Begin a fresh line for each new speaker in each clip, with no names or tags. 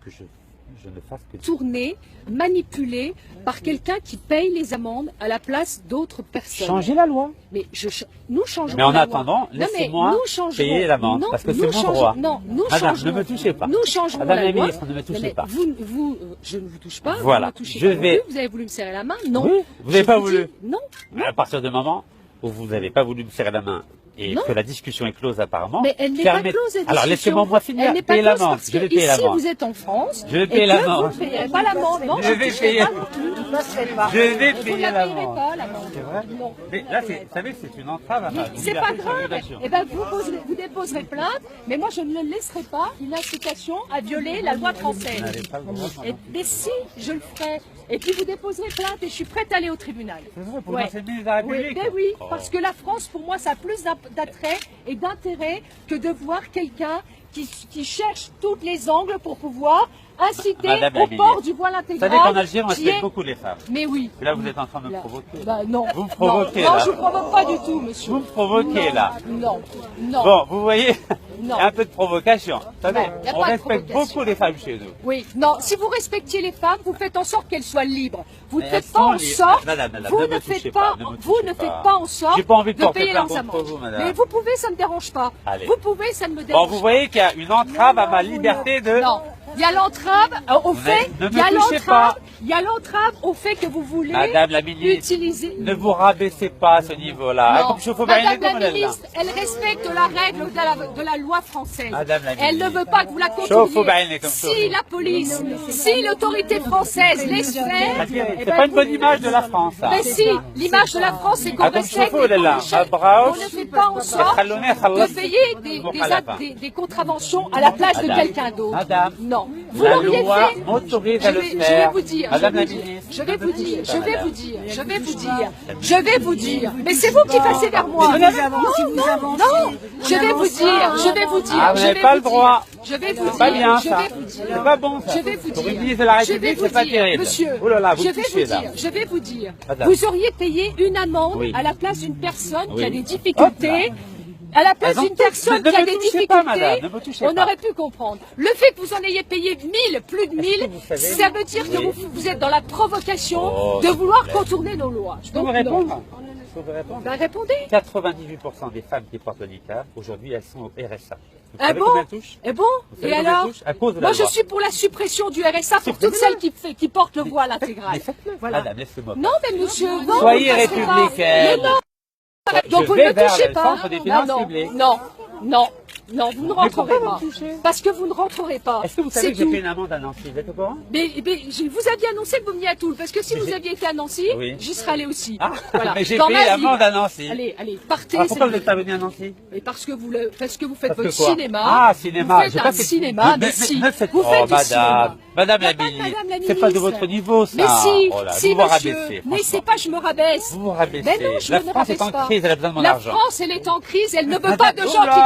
que je ne fasse que...
Tourné, manipulé par quelqu'un qui paye les amendes à la place d'autres personnes.
Changer la loi.
Mais nous changerons
mais en
la loi.
attendant, laissez-moi payer l'amende, parce que c'est mon droit.
Non, nous
Madame,
changerons.
ne me touchez pas.
Nous changerons
Madame
la
la
loi.
ministre, ne me touchez pas.
Je ne vous touche pas.
Voilà.
Vous, ne me touchez
Je
pas non
vais...
plus. Vous avez voulu me serrer la main? Non.
Oui, vous n'avez pas voulu.
Non.
À partir du moment où vous n'avez pas voulu me serrer la main et
Non.
que la discussion est close apparemment...
Mais elle n'est pas close, la discussion.
Alors laissez-moi moi finir,
Elle n'est pas
payer
close
l'amende.
parce
Je vais
que
payer
ici,
l'amende.
vous êtes en France.
Je vais payer l'amende.
Vous ne payerez pas l'amende. Non,
Je vais payer. Je vais
Vous ne
payer
la payerez
l'amende.
pas, l'amende.
C'est vrai?
Non.
Mais là, vous savez, c'est une entrave à ma
C'est pas grave. Eh ben, vous déposerez plainte, mais moi je ne le laisserai pas une incitation à violer la loi française.
Vous n'avez pas le droit, madame.
Mais si, je le ferai. Et puis vous déposerez plainte et je suis prête à aller au tribunal.
C'est vrai, pour
Ouais.
lancer le ministre de la
Oui,
République.
ben oui,
Oh.
parce que la France, pour moi, ça a plus d'attrait et d'intérêt que de voir quelqu'un qui cherche tous les angles pour pouvoir inciter
Madame la
au port
ministre,
du voile
Vous
intégral.
savez qu'en Algérie, on
qui
respecte
est-
beaucoup les femmes.
Mais oui.
Et là, vous êtes en train de me
Là.
provoquer.
Bah, non.
Vous me provoquez,
non,
là.
Non, je ne provoque pas du tout, monsieur.
Vous me provoquez,
Non,
là.
Non, non.
Bon, vous voyez, il y
Non.
a un peu de provocation. Vous savez,
Non, il y a
on
pas de
respecte
provocation.
beaucoup les femmes chez nous.
Oui, non, si vous respectiez les femmes, vous faites en sorte qu'elles soient libres. Vous ne
Mais
faites
elles
pas
sont
en
libres.
sorte,
Madame,
vous
ne
ne
me touchez
faites
pas,
pas,
ne me
vous
touchez
ne
pas.
faites pas en sorte
J'ai pas envie de porter
payer
plainte
leurs
contre
amendes.
vous, madame.
Mais vous pouvez, ça ne me dérange pas.
Allez.
Vous pouvez, ça ne me
Bon,
dérange
vous voyez qu'il y a une entrave à ma liberté de...
Non, il y a l'entrave au fait,
ne me
il y a
touchez
l'entrave,
pas.
il y a l'entrave au fait que vous voulez
Madame la ministre,
utiliser.
ne vous rabaissez pas à ce niveau-là. Ah,
Non.
comme je faut
Madame
comme
la
elle est là.
ministre, elle respecte la règle de la loi française.
Madame la
Elle ne
ministre.
veut pas que vous la
Chauffe au bain,
contourniez.
comme ça.
Si la police, si l'autorité française laisse faire, eh
C'est
ben,
pas une bonne image de la France, ça.
Mais si, l'image de la France, c'est qu'on
Ah, comme
respecte
chauffe, elle est là.
et
Abraos.
qu'on ne fait pas en sorte de payer des contraventions à la place de
Madame.
quelqu'un d'autre.
Madame.
Non. Vous
La
l'auriez
loi
fait.
m'autorise à le
Je vais
faire.
vous dire.
Madame
je
la
vais vous dire,
ministre.
Je vais vous dire. Je vais
Madame.
vous dire. Je vais vous dire. Je vais vous dire. Mais c'est vous qui passez vers moi.
Mais vous avancez,
Non. Je vais vous dire. Je vais vous dire.
Ah, vous
je
n'avez
vais
pas
vous
le
dire.
droit.
Je vais vous
C'est pas
dire.
bien,
Je
ça.
vais vous dire.
C'est pas bon, ça.
Je vais vous
Pour
dire.
une ministre de la
Je vais
République,
vous
c'est pas
dire,
terrible.
Monsieur,
Oh là là, vous
je
me
vais
touchez,
vous
là.
dire, je vais vous dire.
Madame.
Vous auriez payé une amende
Oui.
à la place d'une personne qui
Oui.
a des difficultés. À la place
Elles ont
d'une
toutes-
personne
ne
qui a
me
des
touchez
difficultés,
pas, madame, ne me touchez
on
pas.
aurait pu comprendre. Le fait que vous en ayez payé 1000, plus de 1000,
vous savez-
ça veut dire que
Oui.
vous êtes dans la provocation
Oh,
de
s'il
vouloir
vous plaît.
contourner nos lois.
Je peux vous répondre Je peux vous répondre
Ben répondez.
98% des femmes qui portent le niqab, aujourd'hui, elles sont au RSA. Vous
Ah
savez
bon
combien elles touchent
Et bon
Vous savez
Et
combien
alors
elles touchent À cause de la
Moi, je
loi.
suis pour la suppression du RSA pour toutes
Supprimez-le.
celles qui portent le voile intégral.
Mais faites-le.
Voilà.
Madame, laissez-moi.
Non, mais monsieur, non.
Soyez
vous ne passez pas.
républicaine.
Mais non. Donc
Je
vous ne
vais
me
vers
touchez
le
pas.
centre des finances
non,
publiques.
non, non, non, vous ne rentrerez
pourquoi
pas.
vous me touchez
Parce que vous ne rentrerez pas.
Est-ce que vous savez
C'est
que j'ai
tout.
fait une amende à Nancy Vous êtes au courant
Mais vous aviez annoncé que vous veniez à Toul, parce que si vous aviez été à Nancy,
Oui.
j'y serais allé aussi.
Ah,
Voilà.
mais j'ai
Dans
payé
ma vie.
l'amende à Nancy.
Allez, partez.
Alors pourquoi
c'est-
vous n'êtes pas venu à Nancy
Mais parce que vous faites
Parce
votre
que quoi
cinéma.
Ah, cinéma.
Vous faites
J'ai
un
pas fait-
cinéma, mais
Mais
si.
ne faites
Vous
oh,
faites du
madame,
cinéma.
madame
Y a
la
pas de
ministre,
madame la
c'est pas de
ministre.
votre niveau, ça.
Mais si,
Oh là,
si,
vous vous
monsieur.
rabaissez.
Mais c'est
franchement.
pas, je me rabaisse.
Vous vous rabaissez.
Mais non, je
La
ne me
France
rabaisse
est en
pas.
crise, elle a besoin de mon
La
argent.
France, elle est en crise, elle ne veut
Madame,
pas de gens
oula.
qui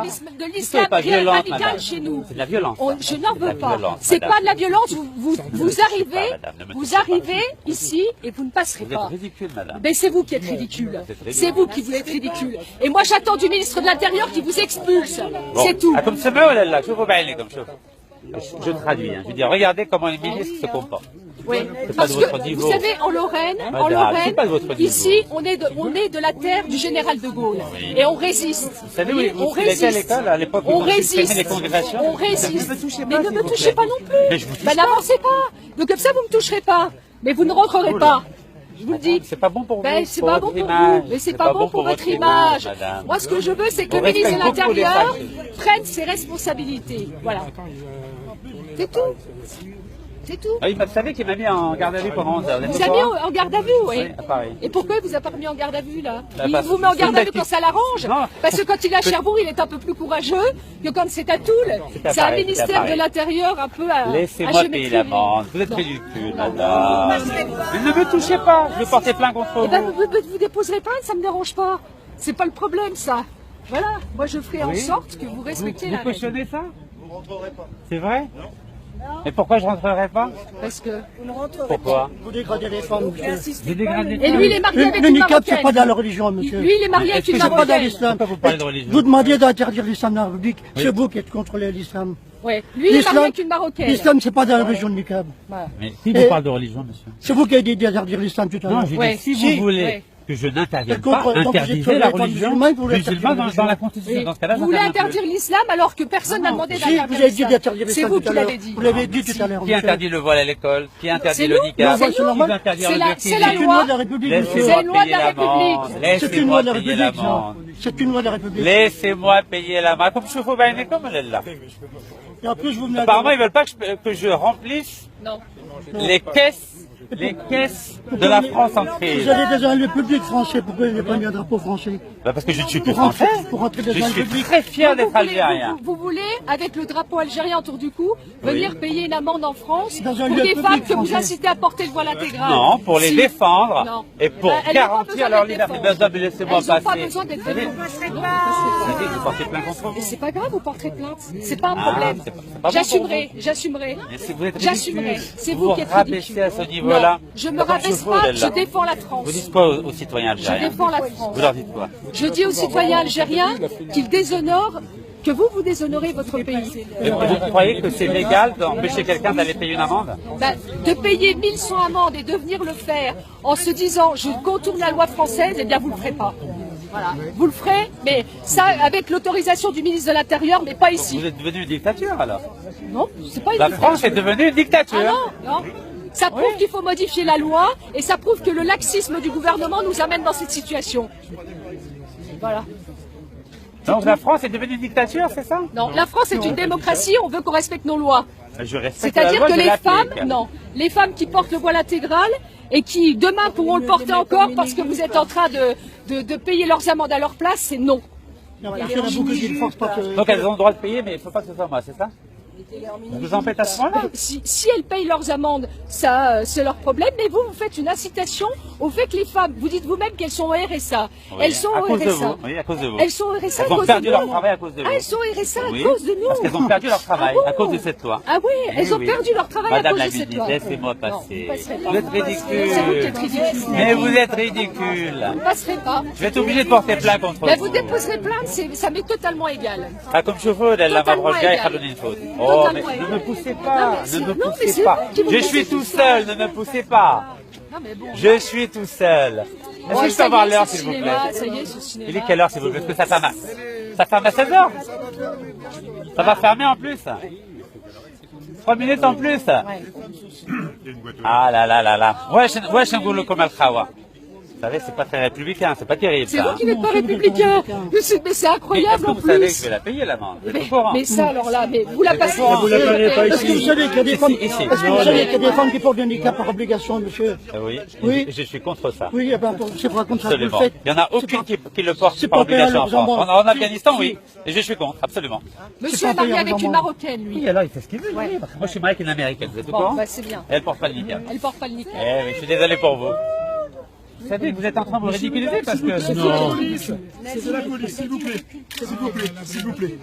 développent de
Vous
l'islam
soyez pas violente,
radical
madame.
chez nous.
C'est de la violence.
Je n'en veux
C'est de la
pas.
violence,
C'est
madame.
pas de la violence. Vous
touchez
arrivez,
pas, madame, ne me
vous
touchez pas.
arrivez ici et vous ne passerez
Vous êtes
pas.
ridicule, madame.
Mais c'est vous qui êtes ridicule.
Vous êtes ridicule.
C'est vous qui vous êtes ridicule. Et moi, j'attends du ministre de l'Intérieur qui vous expulse.
Bon.
C'est tout.
Ah, comme ce mot, elle est là. Je vous baille comme ça. Je traduis. Je veux dire, regardez comment les ministres se comportent.
Oui.
C'est pas
Parce
de votre
que,
niveau.
vous savez, en Lorraine,
Madame, c'est pas de votre niveau.
ici, on est de la terre du général de Gaulle. Et on résiste.
Vous savez, oui,
on
vous étiez à
résiste.
l'école à l'époque où
On
on supprimait
résiste.
les congrégations.
On résiste.
Ne me touchez
Mais
pas,
ne
s'il
me
vous
touchez
plaît.
pas non plus.
Mais je vous touche
Ben,
pas.
n'avancez pas. Donc comme ça, vous ne me toucherez pas. Mais vous ne rentrerez pas. Je vous le dis.
C'est pas bon pour vous.
Ben, c'est
pour
pas bon
votre
pour
image.
vous, mais c'est pas bon pour votre image.
madame.
Moi, ce que je veux, c'est que
On
le ministre de
respecte beaucoup les
l'Intérieur
femmes.
prenne ses responsabilités. Voilà. C'est tout. C'est tout.
Ah oui, vous savez qu'il m'a mis en garde à vue pendant 11 heures.
Vous avez mis en garde à vue, oui.
Oui, à Paris.
Et pourquoi il vous a pas remis en garde à vue, là
Bah,
Il
parce
vous met en
que
garde
c'est
à vue quand ça l'arrange.
Non.
Parce que quand il est à Cherbourg, il est un peu plus courageux que quand c'est à Toul.
C'est à
C'est un
Paris, c'est à
ministère
Paris.
de l'Intérieur un peu à
Laissez-moi
géométrie
payer l'amende. Vous êtes
Non.
ridicule, madame. Mais ne me touchez pas. Je vais porter plainte contre
Eh ben,
vous.
vous déposerez plainte, ça me dérange pas. C'est pas le problème, ça. Voilà. Moi, je ferai en
Oui.
sorte que vous respectiez
Vous
la règle.
cautionnez ça Vous rentrerez pas. C'est vrai Mais pourquoi je rentrerai pas
Parce que...
Pourquoi
Vous dégradez les femmes, monsieur.
J'ai dégradé.
Et lui, il est marié avec
Le
une
niqab,
Marocaine.
c'est pas dans la religion, monsieur.
Lui, il est marié avec
Est-ce
une
que c'est pas
dans
Marocaine.
l'islam.
Pourquoi vous parlez de religion
Vous demandez d'interdire l'islam dans la République. C'est vous qui êtes contre l'islam.
Ouais. Lui, il est marié avec une Marocaine.
L'islam, c'est pas dans la région de Niqab.
Mais qui vous parle de religion, monsieur?
C'est vous qui avez dit d'interdire l'islam tout à l'heure.
Non, j'ai
Ouais.
dit, si
Si.
vous voulez
Ouais.
que je n'intervienne
Donc,
pas,
donc,
interdisez
vous êtes
la
sur les
religion
musulmans, vous voulez
musulmane
interdire
dans la
l'islam.
Constitution. Dans ce cas-là,
Vous voulez
j'interviens
interdire l'islam alors que personne n'a demandé
Si,
d'interdire
vous avez dit
l'islam.
d'interdire
C'est
l'islam
vous
tout
qui
à l'heure.
l'avez dit.
Vous l'avez dit tout à l'heure.
plus. Qui interdit le voile à l'école? Qui interdit
C'est
le
nous.
niqab?
C'est
Qui
nous.
veut interdire
C'est
le
la-
burkini?
c'est la
C'est une loi de la République.
C'est
Laissez-moi
une loi de
payer
la
l'amende.
République.
C'est une loi de la
Laissez-moi payer
République, ça.
l'amende.
C'est une loi de la République.
Laissez-moi payer l'amende. Comme je vous comme elle est là.
Et en plus, vous venez à
Apparemment, ils veulent pas que je remplisse
Non.
les caisses de la France
Vous
entière.
allez dans un lieu public français, pourquoi il n'y a pas mis un drapeau français?
Bah parce que je ne suis que
Pour rentrer,
français.
pour rentrer dans
Je
un
suis
lieu public.
très fier
Vous
d'être
voulez-
algérien.
vous voulez, avec le drapeau algérien autour du cou, venir payer une amende en France
Dans un
pour
lieu
des
public
femmes que vous
français.
incitez à porter le voile intégral.
Non, pour les
Si.
défendre
Non.
et pour
Elles n'ont pas
garantir
besoin
leur
d'être
liberté.
défendues.
Ben, laissez-moi
Elles n'ont pas
passer.
besoin d'être
Vous savez,
défendues.
vous savez, vous portez plainte contre
Et
vous.
c'est pas grave, vous porterez plainte. C'est pas un
Ah,
problème.
c'est pas bon
J'assumerai,
pour
j'assumerai.
Mais si vous êtes
J'assumerai.
ridicule,
C'est
vous
vous qui êtes
rabaissez
ridicule.
à ce niveau-là.
Non, je me
Comme
rabaisse
je vous,
pas,
là.
je défends la France.
Vous dites quoi aux citoyens
Je
algériens?
défends la France.
Vous leur dites quoi?
Je dis aux citoyens algériens qu'ils déshonorent, que vous déshonorez votre pays.
Et vous croyez que c'est légal d'empêcher quelqu'un d'aller payer une amende?
Ben, de payer 1100 amendes et de venir le faire en se disant je contourne la loi française, eh bien vous le ferez pas. Voilà. Vous le ferez, mais ça avec l'autorisation du ministre de l'Intérieur, mais pas ici.
Vous êtes devenu une dictature alors?
Non, c'est pas une
La
dictature.
France est devenue une dictature.
Ah non, non. Ça prouve qu'il faut modifier la loi et ça prouve que le laxisme du gouvernement nous amène dans cette situation. Voilà.
Donc la France est devenue une dictature, c'est ça?
Non, la France est une démocratie, on veut qu'on respecte nos lois.
Je respecte la
C'est-à-dire
loi,
que
je
les
l'applique.
femmes, non, les femmes qui portent le voile intégral et qui demain pourront le porter encore parce que vous êtes en train de payer leurs amendes à leur place, c'est non.
Non, il y en a beaucoup qui ne forcent pas que...
Donc elles ont le droit de payer, mais il ne faut pas que ce soit moi, c'est ça? Vous empêchez à ce moment-là?
Si elles payent leurs amendes, ça c'est leur problème, mais vous faites une incitation au fait que les femmes, vous dites vous-même qu'elles sont au RSA.
Oui,
Elles sont
à
au
cause de
RSA.
vous. Oui, à cause de vous.
Elles sont au RSA à
Elles ont
cause
perdu
de
leur
nous.
travail à cause de vous.
Ah, elles sont au RSA
Oui,
à cause de nous.
parce qu'elles ont perdu leur travail
Ah
à cause
bon
de cette loi.
Ah oui, elles
Oui,
ont
oui.
perdu leur travail
Madame
à cause
la
de cette
ministre,
loi.
laissez-moi
Non,
passer.
vous passerez pas.
Vous êtes
C'est vous qui
ridicule.
êtes ridicule.
Mais vous êtes ridicule.
Vous passerez pas.
Je vais être obligé de porter plainte contre
Ben,
vous.
vous déposerez plainte, ça m'est totalement égal.
Ah, comme chauffeur, elle la
Totalement
Mabroga et
égal.
Khalonine Faute. Oh, mais
Totalement
ne
égal.
me poussez
Non,
pas,
mais
ne
c'est-
me
non, mais
poussez
c'est
pas.
vous qui vous
Je
poussez
suis
tout
tout
seul.
seul, ne me poussez pas.
Non, mais bon.
Je suis tout seul. Est-ce que je peux avoir l'heure, s'il vous plaît?
Ça y est, ce cinéma.
Il est quelle heure, s'il vous plaît? Parce que ça ferme à 16h. Ça va fermer en plus. 3 minutes en plus. Ah là là là là. Wesh, نقول لكم الخوا. Vous savez, c'est pas très républicain, c'est pas terrible.
C'est
ça,
vous
hein.
qui n'êtes pas républicain. Mais c'est
Mais est-ce
incroyable
que
en
vous savez que je
plus.
vais la payer l'amende? Vous êtes au courant?
Mais ça, alors là, mais vous la passez.
Vous la payez pas
Est-ce que vous savez qu'il y a des femmes,
Ici.
est-ce que vous savez qu'il y a des femmes qui portent le niqab par obligation, monsieur?
Oui,
Oui.
je suis contre ça.
Oui, eh ben, c'est pour contre ça que vous le
Absolument.
faites.
Il n'y en a aucune qui le porte
c'est
par
pas payé à
obligation en
leurs
France.
embauches.
En Afghanistan, oui. Et je suis contre, absolument.
Monsieur est
pas
marié
payé
avec
en
une
amende.
Marocaine, lui.
Oui, alors il fait ce qu'il veut. Oui. Moi, je suis marié avec une américaine, vous êtes au
Bon,
courant?
bah c'est bien.
Elle porte pas le niqab.
Elle porte pas le niqab.
Eh oui, je suis désolé pour vous. Vous savez que vous êtes en train de me ridiculiser parce que...
C'est de la police, s'il vous plaît. S'il vous plaît, s'il vous plaît.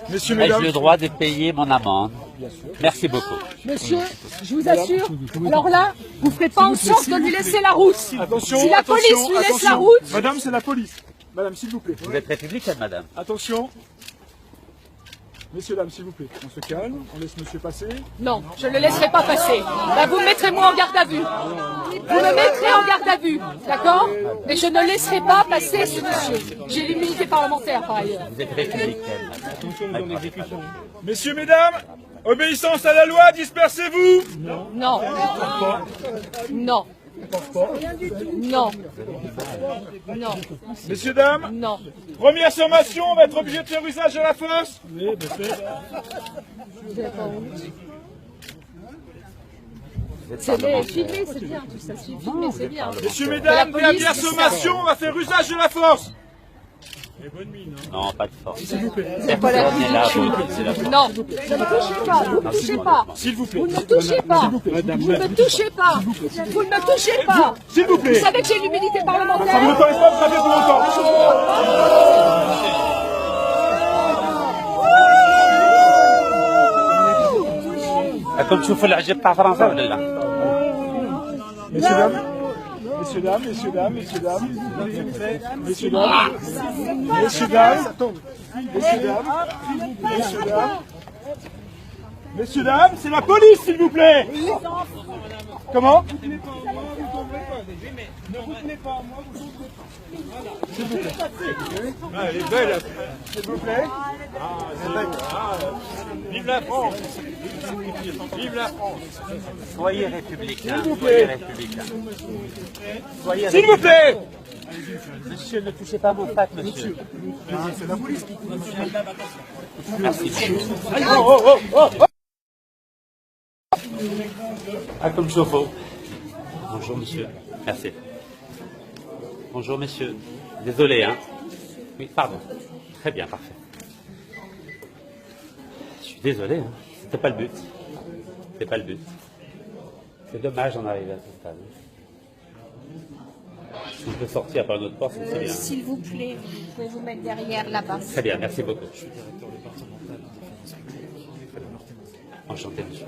Messieurs,
Ai-je
mesdames,
le droit de payer mon amende? Merci beaucoup.
Monsieur, je vous assure, alors là, vous ferez pas en sorte de lui laisser la route.
attention,
Si la police
attention,
lui laisse
attention.
la route.
Madame, c'est la police. Madame, s'il vous plaît.
Vous êtes républicaine, madame?
Attention. Messieurs, dames, s'il vous plaît. On se calme, on laisse monsieur passer.
Non, je ne le laisserai pas passer. Là, vous me mettrez moi en garde à vue. Vous me mettrez en garde à vue, d'accord? Mais je ne laisserai pas passer ce monsieur. J'ai l'immunité parlementaire, par ailleurs.
Vous êtes républicaine, madame.
Messieurs, mesdames, obéissance à la loi, dispersez-vous.
Non. Non. Non. Non.
Messieurs, dames,
Non.
première sommation, on va être obligé de faire usage de la force.
C'est bien filmé, c'est bien tout ça. C'est filmé, c'est bien.
Messieurs, mesdames,
La police,
dernière
c'est ça.
sommation, on va faire usage de la force.
Non, pas de force.
C'est pas la
On est là, vous utilisez la force.
Non, ne me touchez pas, vous ne me touchez pas.
S'il vous plaît.
Vous ne me touchez pas. Vous ne me touchez pas. Vous ne me touchez pas.
S'il vous plaît.
Vous savez que j'ai l'immunité
Ça ne
parlementaire.
m'autorise pas de frapper pour longtemps.
راكم تشوفوا العجب تاع فرنسا ولا لا؟
Messieurs, dames, messieurs, dames, messieurs, dames, messieurs, dames, messieurs, dames, messieurs, dames, messieurs, dames, messieurs, dames, Messieurs, dames, c'est la police, s'il vous plaît. Comment? Ne retenez pas, moi, s'il vous plaît. Ah, elle est belle, s'il vous plaît. Vive la France. Vive la France.
Soyez républicain.
S'il vous
Soyez
plaît.
républicain. Soyez
S'il vous plaît.
Monsieur, ne touchez pas mon sac, monsieur.
C'est la police qui
Merci, monsieur. Ah, comme chauffe-eau. Bonjour, monsieur. Merci. Bonjour, monsieur. Désolé, hein. Oui, pardon. Très bien, parfait. Je suis désolé, hein. C'était pas le but. C'est pas le but. C'est dommage d'en arriver à ce stade. Si on peut sortir par notre porte, c'est bien.
S'il vous plaît, vous pouvez vous mettre derrière là-bas.
Très bien, merci beaucoup. Enchanté, monsieur.